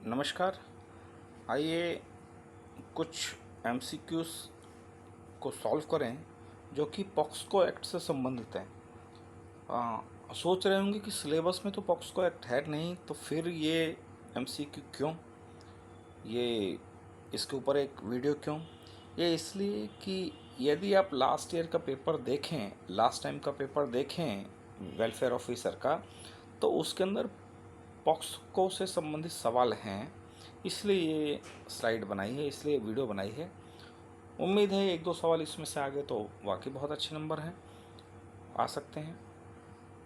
नमस्कार। आइए कुछ एमसीक्यूज़ को सॉल्व करें जो कि पॉक्सको एक्ट से संबंधित हैं। सोच रहे होंगे कि सिलेबस में तो पॉक्सको एक्ट है नहीं, तो फिर ये एमसीक्यू क्यों, ये इसके ऊपर एक वीडियो क्यों। ये इसलिए कि यदि आप लास्ट ईयर का पेपर देखें, लास्ट टाइम का पेपर देखें वेलफेयर ऑफिसर का, तो उसके अंदर पॉक्सको से संबंधित सवाल हैं। इसलिए ये स्लाइड बनाई है, इसलिए वीडियो बनाई है। उम्मीद है एक दो सवाल इसमें से आ गए तो वाकई बहुत अच्छे नंबर हैं, आ सकते हैं।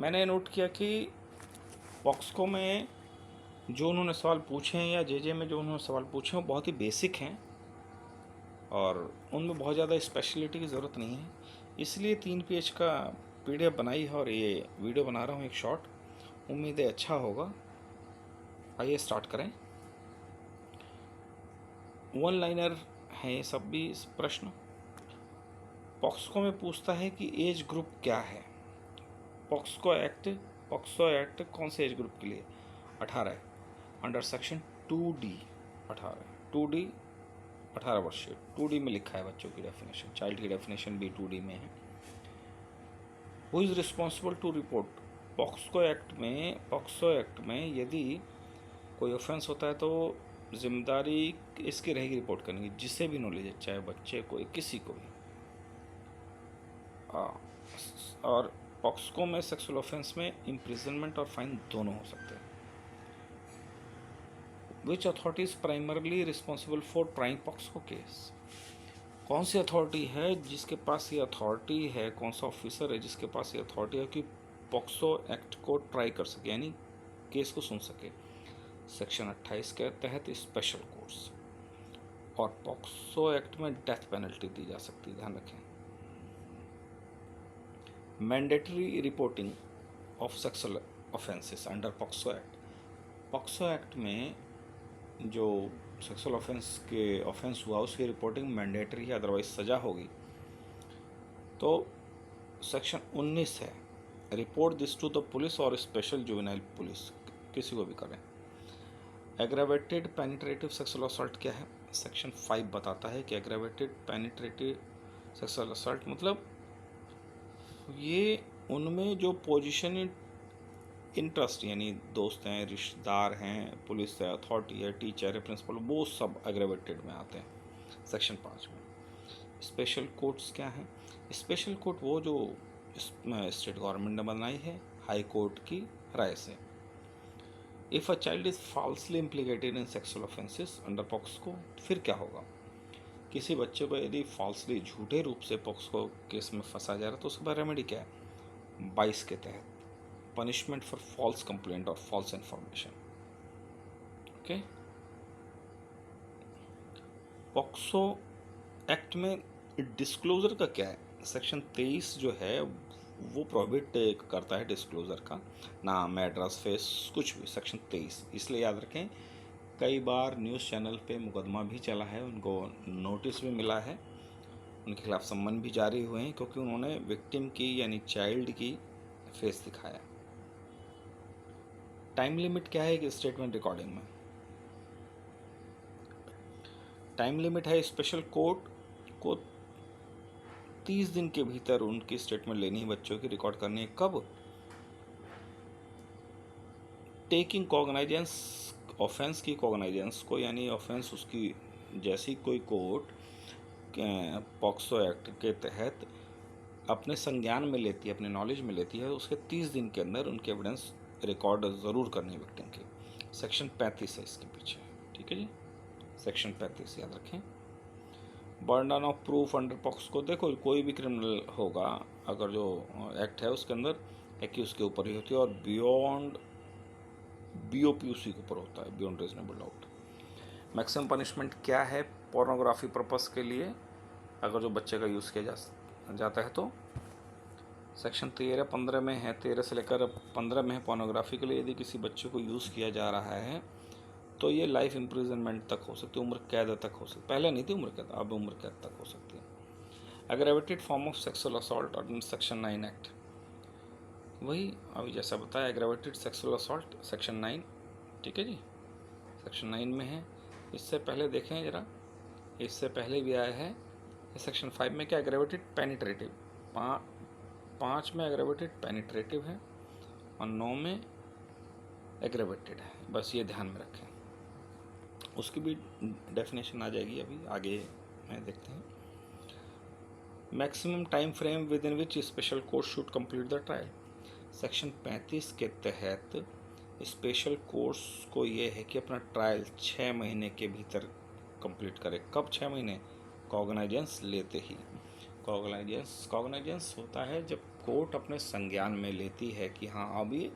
मैंने नोट किया कि पॉक्सको में जो उन्होंने सवाल पूछे हैं या जेजे में जो उन्होंने सवाल पूछे हैं वो बहुत ही बेसिक हैं और उनमें बहुत ज़्यादा स्पेशलिटी की ज़रूरत नहीं है। इसलिए 3 पेज का पीडीएफ बनाई है और ये वीडियो बना रहा हूँ एक शॉर्ट। उम्मीद है अच्छा होगा। आइए स्टार्ट करें। वन लाइनर है ये सब भी प्रश्न। पॉक्सको में पूछता है कि एज ग्रुप क्या है। पॉक्सो एक्ट कौन से एज ग्रुप के लिए? 18 है। अंडर सेक्शन 2D 18, 2D 18 वर्ष। 2D में लिखा है बच्चों की डेफिनेशन, चाइल्ड की डेफिनेशन भी 2D में है। Who is responsible to report? POCSO act में यदि कोई ऑफेंस होता है तो जिम्मेदारी इसकी रहेगी रिपोर्ट करने की, जिससे भी नॉलेज है, चाहे बच्चे को किसी को भी। और पॉक्सको में सेक्सुअल ऑफेंस में इम्प्रिजनमेंट और फाइन दोनों हो सकते हैं। Which authority is primarily responsible for trying पॉक्सको केस? कौन सी अथॉरिटी है जिसके पास ये अथॉरिटी है, कौन सा ऑफिसर है जिसके पास ये अथॉरिटी है कि पॉक्सो एक्ट को ट्राई कर सके, यानी केस को सुन सके? सेक्शन 28 के तहत स्पेशल कोर्ट्स। और पॉक्सो एक्ट में डेथ पेनल्टी दी जा सकती है, ध्यान रखें। Mandatory reporting of sexual offences under POCSO act. POCSO act में जो सेक्सुअल ऑफेंस हुआ उसकी रिपोर्टिंग मैंडेटरी है, अदरवाइज सजा होगी। तो सेक्शन 19 है, report this to the police और स्पेशल जुवेनाइल पुलिस, किसी को भी करें। एग्रावेटेड पेनिट्रेटिव सेक्सुअल असॉल्ट क्या है? सेक्शन 5 बताता है कि एग्रावेटेड पेनिट्रेटिव सेक्सुअल असॉल्ट मतलब ये उनमें जो पोजीशन इंटरेस्ट, यानी दोस्त हैं, रिश्तेदार हैं, पुलिस है, अथॉरिटी है, टीचर है, प्रिंसिपल, वो सब एग्रावेटेड में आते हैं सेक्शन 5 में। स्पेशल कोर्ट्स क्या हैं? स्पेशल कोर्ट वो जो स्टेट गवर्नमेंट ने बनाई है हाई कोर्ट की राय से। If a child is falsely implicated in sexual offences under पॉक्सको, फिर क्या होगा? किसी बच्चे को यदि फॉल्सली झूठे रूप से पॉक्सको केस में फंसा जा रहा है तो उसके बाद रेमेडी क्या है? 22 के तहत पनिशमेंट फॉर फॉल्स कंप्लेंट और false information. Okay. POCSO act में डिस्क्लोजर का क्या है? सेक्शन 23 जो है वो प्रोहिबिट करता है डिस्क्लोजर का, नाम, एड्रेस, फेस, कुछ भी। सेक्शन 23 इसलिए याद रखें, कई बार न्यूज़ चैनल पे मुकदमा भी चला है, उनको नोटिस भी मिला है, उनके खिलाफ सम्मन भी जारी हुए हैं क्योंकि उन्होंने विक्टिम की यानी चाइल्ड की फेस दिखाया। टाइम लिमिट क्या है कि स्टेटमेंट रिकॉर्डिंग में? टाइम लिमिट है स्पेशल कोर्ट को 30 दिन के भीतर उनकी स्टेटमेंट लेनी है, बच्चों की रिकॉर्ड करनी है। कब? टेकिंग कॉग्नाइजेंस ऑफेंस की कॉग्नाइजेंस को, यानी ऑफेंस उसकी जैसी कोई कोर्ट पॉक्सो एक्ट के तहत अपने संज्ञान में लेती है, अपने नॉलेज में लेती है, उसके 30 दिन के अंदर उनकी एविडेंस रिकॉर्ड ज़रूर करनी है विक्टिम की। सेक्शन 35 है इसके पीछे, ठीक है जी। सेक्शन 35 याद रखें। बर्डन ऑफ प्रूफ अंडर पॉक्सको, देखो कोई भी क्रिमिनल होगा अगर जो एक्ट है उसके अंदर एक्यूज के ऊपर ही होती है और बियॉन्ड बीओपी उसी के ऊपर होता है, beyond reasonable doubt. Maximum punishment क्या है पोर्नोग्राफी पर्पस के लिए अगर जो बच्चे का यूज़ किया जाता है तो? सेक्शन 13-15 में है, 13 से लेकर 15 में है। पोर्नोग्राफी के लिए यदि किसी बच्चे को यूज़ किया जा रहा है तो ये लाइफ इम्प्रिजनमेंट तक हो सकती है, उम्र कैद तक हो सकती। पहले नहीं थी उम्र कैद, अब उम्र कैद तक हो सकती है। Aggravated form of sexual assault under section 9 act, वही अभी जैसा बताया, एग्रेवेटेड सेक्सुअल असॉल्ट सेक्शन 9, ठीक है जी। सेक्शन 9 में है। इससे पहले देखें ज़रा, इससे पहले भी आया है। सेक्शन 5 में क्या, एग्रेवेटेड पेनिट्रेटिव, 5 में एग्रेवेटेड पेनिट्रेटिव है और 9 में एग्रेवेटेड है। बस ये ध्यान में रखें, उसकी भी डेफिनेशन आ जाएगी अभी आगे में, देखते हैं। Maximum time frame with in which special court should complete the trial. Section 35 के तहत स्पेशल कोर्स को ये है कि अपना ट्रायल 6 महीने के भीतर कंप्लीट करे। कब 6 महीने? कॉग्नाइजेंस लेते ही। कॉग्नाइजेंस होता है जब कोर्ट अपने संज्ञान में लेती है कि हाँ अभी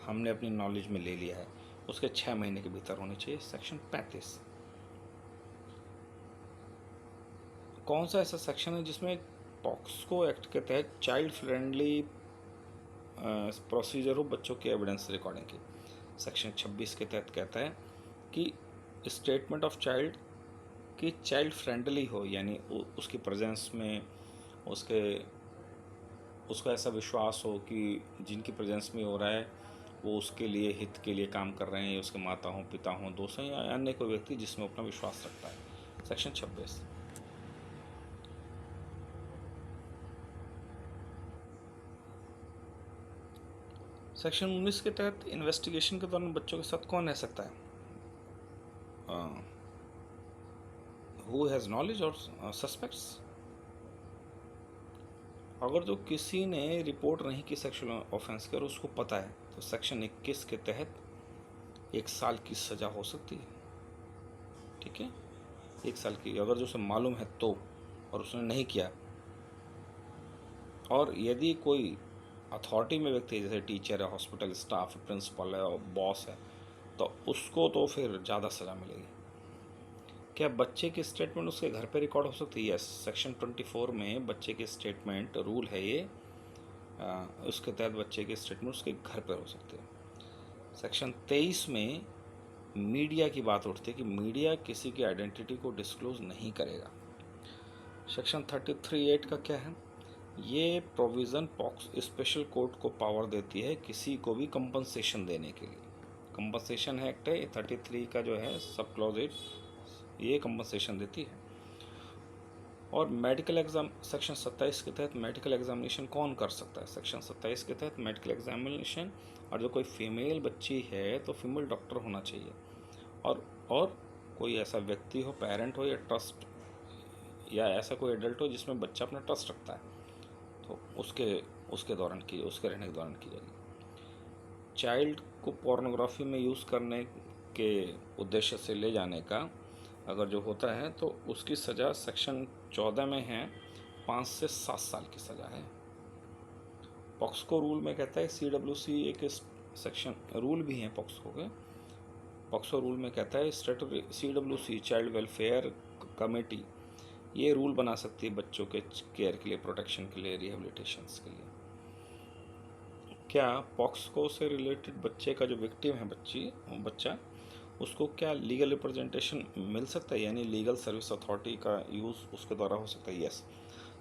हमने अपनी नॉलेज में ले लिया है, उसके 6 महीने के भीतर होनी चाहिए। सेक्शन 35 कौन सा ऐसा सेक्शन है जिसमें पॉक्सको एक्ट के तहत चाइल्ड फ्रेंडली प्रोसीजर हो बच्चों के एविडेंस रिकॉर्डिंग की? सेक्शन 26 के तहत कहता है कि स्टेटमेंट ऑफ चाइल्ड कि चाइल्ड फ्रेंडली हो, यानी उसकी प्रेजेंस में उसका ऐसा विश्वास हो कि जिनकी प्रेजेंस में हो रहा है वो उसके लिए हित के लिए काम कर रहे हैं, उसके माता हों, पिता हों, दोस्त हों, या अन्य कोई व्यक्ति जिसमें अपना विश्वास रखता है। सेक्शन 26 सेक्शन 19 के तहत इन्वेस्टिगेशन के दौरान बच्चों के साथ कौन रह सकता है? हु हैज़ नॉलेज और सस्पेक्ट्स। अगर जो किसी ने रिपोर्ट नहीं की सेक्सुअल ऑफेंस की और उसको पता है तो सेक्शन 21 के तहत 1 साल की सज़ा हो सकती है। ठीक है, 1 साल की, अगर जो उसे मालूम है तो, और उसने नहीं किया। और यदि कोई अथॉरिटी में व्यक्ति है, जैसे टीचर है, हॉस्पिटल स्टाफ है, प्रिंसिपल है और बॉस है, तो उसको तो फिर ज़्यादा सज़ा मिलेगी। क्या बच्चे की स्टेटमेंट उसके घर पे रिकॉर्ड हो सकती है? यस, सेक्शन 24 में बच्चे की स्टेटमेंट रूल है ये, उसके तहत बच्चे की स्टेटमेंट उसके घर पर हो सकती है। सेक्शन 23 में मीडिया की बात उठती है कि मीडिया किसी की आइडेंटिटी को डिस्क्लोज नहीं करेगा। सेक्शन 33(8) का क्या है? ये प्रोविज़न पॉक्स स्पेशल कोर्ट को पावर देती है किसी को भी कंपनसेशन देने के लिए। कंपनसेशन एक्ट है 33 का जो है सब क्लॉज 8, ये कंपनसेशन देती है। और मेडिकल एग्जाम सेक्शन 27 के तहत मेडिकल एग्जामिनेशन कौन कर सकता है? सेक्शन 27 के तहत मेडिकल एग्जामिनेशन, और जो कोई फीमेल बच्ची है तो फीमेल डॉक्टर होना चाहिए, और कोई ऐसा व्यक्ति हो, पेरेंट हो या ट्रस्ट, या ऐसा कोई एडल्ट हो जिसमें बच्चा अपना ट्रस्ट रखता है, तो उसके दौरान की, उसके रहने के दौरान की जाएगी। चाइल्ड को पोर्नोग्राफी में यूज़ करने के उद्देश्य से ले जाने का अगर जो होता है तो उसकी सज़ा सेक्शन 14 में है 5 से 7 साल की सज़ा है। पॉक्सको रूल में कहता है CWC एक सेक्शन रूल भी हैं पॉक्सको के। पॉक्सो रूल में कहता है स्टेटरी CWC चाइल्ड वेलफेयर कमेटी ये रूल बना सकती है बच्चों के केयर के लिए, प्रोटेक्शन के लिए, रिहेबिलिटेशंस के लिए। क्या पॉक्सको से रिलेटेड बच्चे का जो विक्टिम है बच्चा, उसको क्या लीगल रिप्रेजेंटेशन मिल सकता है, यानी लीगल सर्विस अथॉरिटी का यूज़ उसके द्वारा हो सकता है? यस,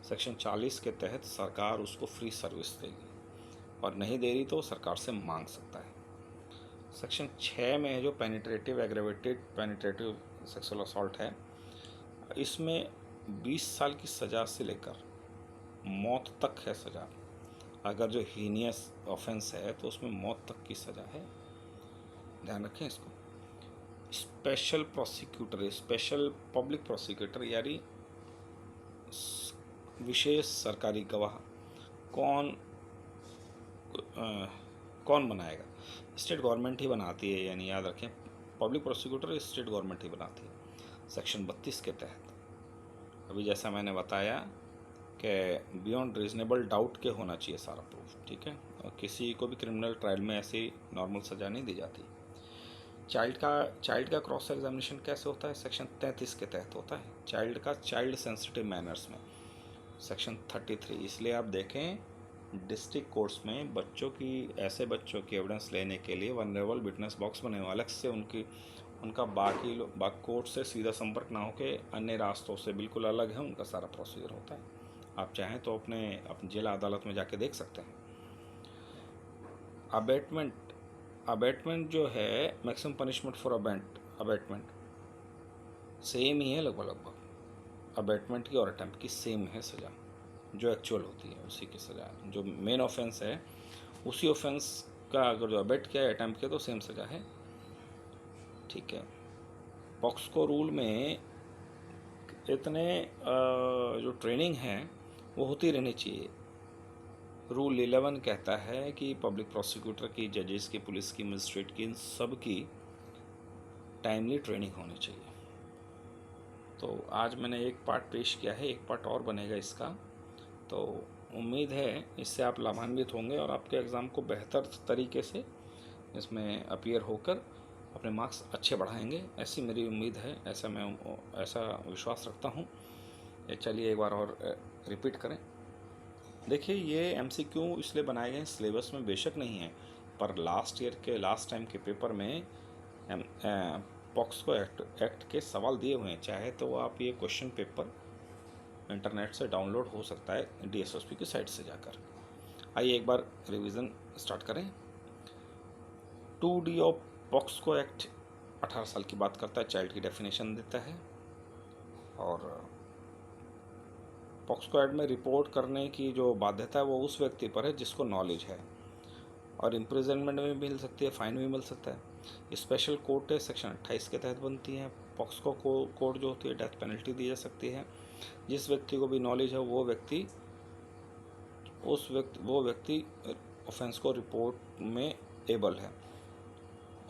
सेक्शन 40 के तहत सरकार उसको फ्री सर्विस देगी, और नहीं दे रही तो सरकार से मांग सकता है। सेक्शन 6 में है जो penetrative aggravated penetrative sexual assault है, इसमें 20 साल की सज़ा से लेकर मौत तक है सज़ा। अगर जो हीनियस ऑफेंस है तो उसमें मौत तक की सज़ा है, ध्यान रखें इसको। Special prosecutor, special public prosecutor यानी विशेष सरकारी गवाह कौन बनाएगा? स्टेट गवर्नमेंट ही बनाती है, यानी याद रखें पब्लिक प्रोसिक्यूटर स्टेट गवर्नमेंट ही बनाती है। सेक्शन 32 के तहत अभी जैसा मैंने बताया कि बियॉन्ड रीजनेबल डाउट के होना चाहिए सारा प्रूफ, ठीक है, और किसी को भी क्रिमिनल ट्रायल में ऐसी नॉर्मल सज़ा नहीं दी जाती। चाइल्ड का क्रॉस एग्जामिनेशन कैसे होता है? सेक्शन 33 के तहत होता है। चाइल्ड सेंसिटिव मैनर्स में सेक्शन 33। इसलिए आप देखें डिस्ट्रिक्ट कोर्ट्स में ऐसे बच्चों की एविडेंस लेने के लिए वनरेबल विटनेस बॉक्स बने हुए, अलग से उनका बाकी कोर्ट से सीधा संपर्क ना होके अन्य रास्तों से बिल्कुल अलग है, उनका सारा प्रोसीजर होता है। आप चाहें तो अपने जिला अदालत में जाके देख सकते हैं। अबेटमेंट जो है maximum punishment for abetment same ही है लगभग अबेटमेंट की और अटेम्प्ट की सेम है सज़ा, जो एक्चुअल होती है उसी की सज़ा। जो मेन ऑफेंस है उसी ऑफेंस का अगर जो अबेट किया है अटेम्प्ट किया तो सेम सज़ा है। ठीक है, पॉक्सको रूल में इतने जो ट्रेनिंग है वो होती रहनी चाहिए। रूल 11 कहता है कि पब्लिक प्रोसिक्यूटर की, जजेस की, पुलिस की, मजिस्ट्रेट की, इन सब की टाइमली ट्रेनिंग होनी चाहिए। तो आज मैंने एक पार्ट पेश किया है, एक पार्ट और बनेगा इसका। तो उम्मीद है इससे आप लाभान्वित होंगे और आपके एग्ज़ाम को बेहतर तरीके से इसमें अपीयर होकर अपने मार्क्स अच्छे बढ़ाएंगे, ऐसी मेरी उम्मीद है, ऐसा विश्वास रखता हूँ। चलिए एक बार और रिपीट करें। देखिए, ये एमसीक्यू इसलिए बनाए गए सिलेबस में बेशक नहीं है, पर लास्ट टाइम के पेपर में पॉक्सको एक्ट के सवाल दिए हुए हैं। चाहे तो आप ये क्वेश्चन पेपर इंटरनेट से डाउनलोड हो सकता है डीएसएसपी की साइट से जाकर। आइए एक बार रिवीजन स्टार्ट करें। 2D ऑफ पॉक्सको एक्ट 18 साल की बात करता है, चाइल्ड की डेफिनेशन देता है। और पॉक्सको एक्ट में रिपोर्ट करने की जो बाध्यता है वो उस व्यक्ति पर है जिसको नॉलेज है, और इम्प्रिजनमेंट में मिल सकती है, फाइन भी मिल सकता है। स्पेशल कोर्ट है सेक्शन 28 के तहत बनती है। पॉक्सको कोर्ट जो होती है डेथ पेनल्टी दी जा सकती है। जिस व्यक्ति को भी नॉलेज है वो व्यक्ति ऑफेंस को रिपोर्ट में एबल है।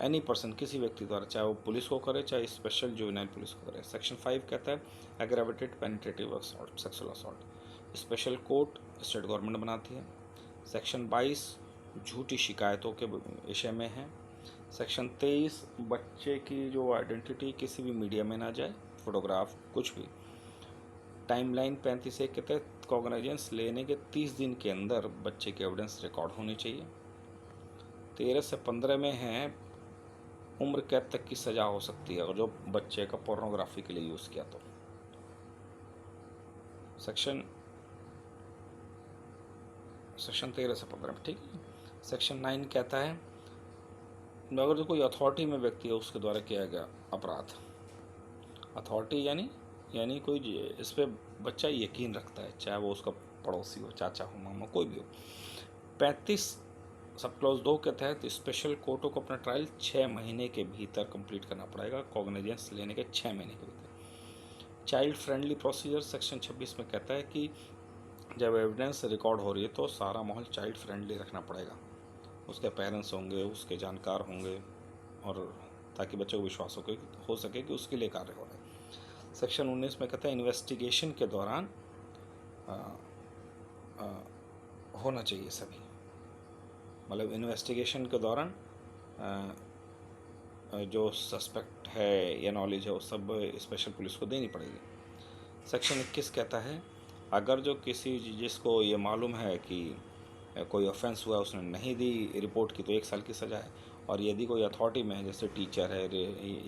एनी पर्सन, किसी व्यक्ति द्वारा, चाहे वो पुलिस को करे चाहे स्पेशल जुवेनाइल पुलिस को करे। सेक्शन 5 कहता है aggravated penetrative assault, sexual assault, special court state government बनाती है। सेक्शन 22 झूठी शिकायतों के विषय में है। सेक्शन 23 बच्चे की जो आइडेंटिटी किसी भी मीडिया में ना जाए, फोटोग्राफ कुछ भी। टाइमलाइन 35 के तहत कॉग्निजेंस लेने के 30 दिन के अंदर बच्चे की एविडेंस रिकॉर्ड होनी चाहिए। 13 से 15 में है उम्र कैद तक की सज़ा हो सकती है अगर जो बच्चे का पोर्नोग्राफी के लिए यूज़ किया तो। सेक्शन 13 से 15 में, ठीक है। सेक्शन 9 कहता है अगर जो कोई अथॉरिटी में व्यक्ति है उसके द्वारा किया गया अपराध, अथॉरिटी यानी कोई इस पर बच्चा यकीन रखता है, चाहे वो उसका पड़ोसी हो, चाचा हो, मामा, कोई भी हो। 35 सब क्लॉज 2 के तहत स्पेशल कोर्टों को अपना ट्रायल 6 महीने के भीतर कंप्लीट करना पड़ेगा, कॉग्निजेंस लेने के 6 महीने के भीतर। चाइल्ड फ्रेंडली प्रोसीजर सेक्शन 26 में कहता है कि जब एविडेंस रिकॉर्ड हो रही है तो सारा माहौल चाइल्ड फ्रेंडली रखना पड़ेगा। उसके पेरेंट्स होंगे, उसके जानकार होंगे, और ताकि बच्चे को विश्वास हो सके कि उसके लिए कार्य हो रहा है। सेक्शन 19 में कहता है इन्वेस्टिगेशन के दौरान होना चाहिए सभी, मतलब इन्वेस्टिगेशन के दौरान जो सस्पेक्ट है या नॉलेज है वो सब स्पेशल पुलिस को देनी पड़ेगी। सेक्शन 21 कहता है अगर जो जिसको ये मालूम है कि कोई ऑफेंस हुआ, उसने नहीं दी रिपोर्ट की, तो 1 साल की सज़ा है। और यदि कोई अथॉरिटी में है, जैसे टीचर है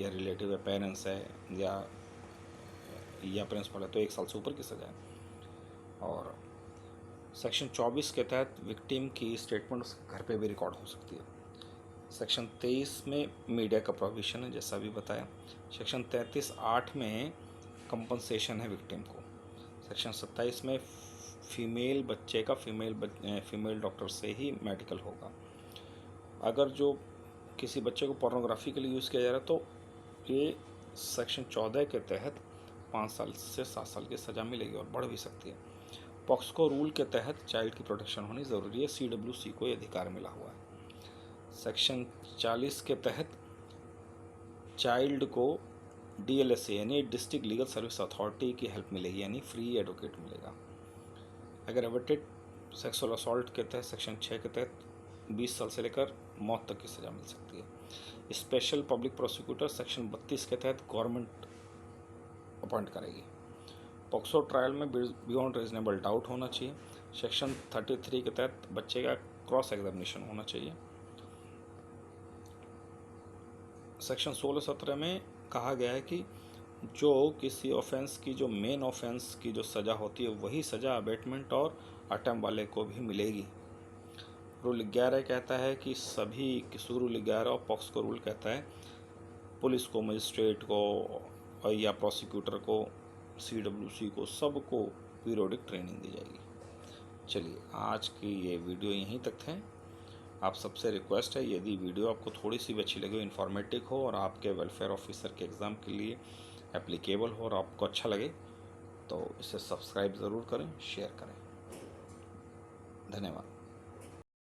या रिलेटिव है, पेरेंट्स है या प्रिंसिपल है, तो 1 साल से ऊपर की सज़ा है। और सेक्शन 24 के तहत विक्टिम की स्टेटमेंट उसके घर पे भी रिकॉर्ड हो सकती है। सेक्शन 23 में मीडिया का प्रोविज़न है, जैसा भी बताया। सेक्शन 33(8) में कंपनसेशन है विक्टिम को। सेक्शन 27 में फीमेल बच्चे का फीमेल डॉक्टर से ही मेडिकल होगा। अगर जो किसी बच्चे को पोर्नोग्राफी के लिए यूज़ किया जा रहा है तो ये सेक्शन 14 के तहत 5 साल से 7 साल की सज़ा मिलेगी और बढ़ भी सकती है। पॉक्सको रूल के तहत चाइल्ड की प्रोटेक्शन होनी ज़रूरी है, CWC को ये अधिकार मिला हुआ है। सेक्शन 40 के तहत चाइल्ड को DLSA यानी डिस्ट्रिक्ट लीगल सर्विस अथॉरिटी की हेल्प मिलेगी, यानी फ्री एडवोकेट मिलेगा। एग्रावेटेड सेक्सुअल असॉल्ट के तहत सेक्शन 6 के तहत 20 साल से लेकर मौत तक की सज़ा मिल सकती है। स्पेशल पब्लिक प्रोसिक्यूटर सेक्शन 32 के तहत गवर्नमेंट अपॉइंट करेगी। पॉक्सो ट्रायल में बियॉन्ड रीजनेबल डाउट होना चाहिए। सेक्शन 33 के तहत बच्चे का क्रॉस एग्जामिनेशन होना चाहिए। सेक्शन 16-17 में कहा गया है कि जो किसी ऑफेंस की जो मेन ऑफेंस की जो सज़ा होती है वही सज़ा अबेटमेंट और अटेम्प्ट वाले को भी मिलेगी। रूल 11 कहता है कि रूल 11 और पॉक्सको रूल कहता है पुलिस को, मजिस्ट्रेट को या प्रोसिक्यूटर को, CWC को, सबको पीरियोडिक ट्रेनिंग दी जाएगी। चलिए, आज की ये वीडियो यहीं तक थे। आप सबसे रिक्वेस्ट है, यदि वीडियो आपको थोड़ी सी भी अच्छी लगे, इन्फॉर्मेटिव हो और आपके वेलफेयर ऑफिसर के एग्ज़ाम के लिए एप्लीकेबल हो और आपको अच्छा लगे, तो इसे सब्सक्राइब ज़रूर करें, शेयर करें। धन्यवाद।